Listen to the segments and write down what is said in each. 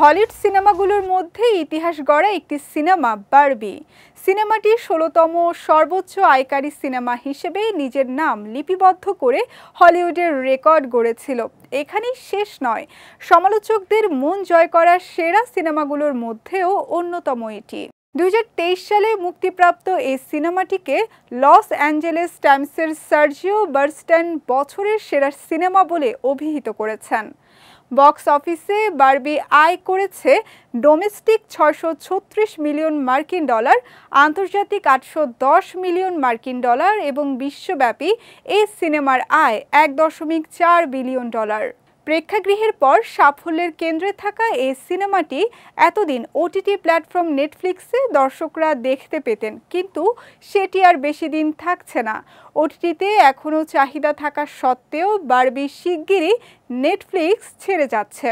Hollywood সিনেমাগুলোর মধ্যে ইতিহাস গড়া একটি সিনেমা বারবি। সিনেমাটি ১৬তম সর্বোচ্চ আয়কারী সিনেমা হিসেবে নিজের নাম লিপিবদ্ধ করে হলিউডের রেকর্ড গড়েছিল। এখানেই শেষ নয়, সমালোচকদের মন জয় করা সেরা সিনেমাগুলোর মধ্যেও অন্যতম এটি। ২০২৩ সালে মুক্তিপ্রাপ্ত এই সিনেমাটিকে লস অ্যাঞ্জেলেস টাইমসের সার্জিও বার্স্টান বছরের সেরা সিনেমা বলে অভিহিত করেছেন। বক্স অফিসে বারবি আয় করেছে ডোমেস্টিক ৬৩৬ মিলিয়ন মার্কিন ডলার, আন্তর্জাতিক ৮১০ মিলিয়ন মার্কিন ডলার এবং বিশ্বব্যাপী এই সিনেমার আয় ১.৪ বিলিয়ন ডলার। প্রেক্ষাগৃহের পর সাফল্যের কেন্দ্রে থাকা এই সিনেমাটি এতদিন ওটিটি প্ল্যাটফর্ম নেটফ্লিক্সে দর্শকরা দেখতে পেতেন, কিন্তু সেটি আর বেশি দিন থাকছে না। ওটিটিতে এখনও চাহিদা থাকা সত্ত্বেও বারবি শিগগিরই নেটফ্লিক্স ছেড়ে যাচ্ছে।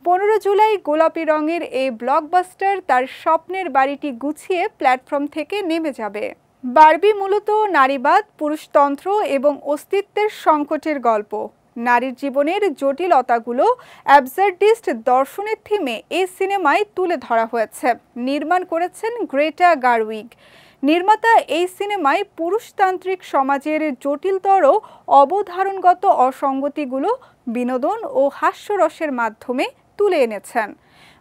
১৫ জুলাই গোলাপি রঙের এই ব্লকবাস্টার তার স্বপ্নের বাড়িটি গুছিয়ে প্ল্যাটফর্ম থেকে নেমে যাবে। বারবি মূলত নারীবাদ, পুরুষতন্ত্র এবং অস্তিত্বের সংকটের গল্প। নারীর জীবনের জটিলতাগুলো অ্যাবসার্ডিস্ট দর্শনের থিমে এই সিনেমায় তুলে ধরা হয়েছে। নির্মাণ করেছেন গ্রেটা গারউইগ। নির্মাতা এই সিনেমায় পুরুষতান্ত্রিক সমাজের জটিলতর অবধারণগত অসঙ্গতিগুলো বিনোদন ও হাস্যরসের মাধ্যমে তুলে এনেছেন।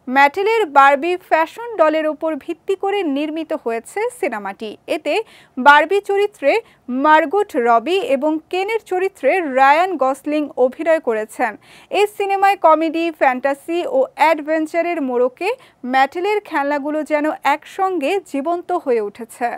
ম্যাটেলের বারবি ফ্যাশন ডলের উপর ভিত্তি করে নির্মিত হয়েছে সিনেমাটি। এতে বারবি চরিত্রে মার্গট রবি এবং কেনের চরিত্রে রায়ান গসলিং অভিনয় করেছেন। এই সিনেমায় কমেডি, ফ্যান্টাসি ও অ্যাডভেঞ্চারের মোড়কে ম্যাটেলের খেলনাগুলো যেন একসঙ্গে জীবন্ত হয়ে উঠেছে।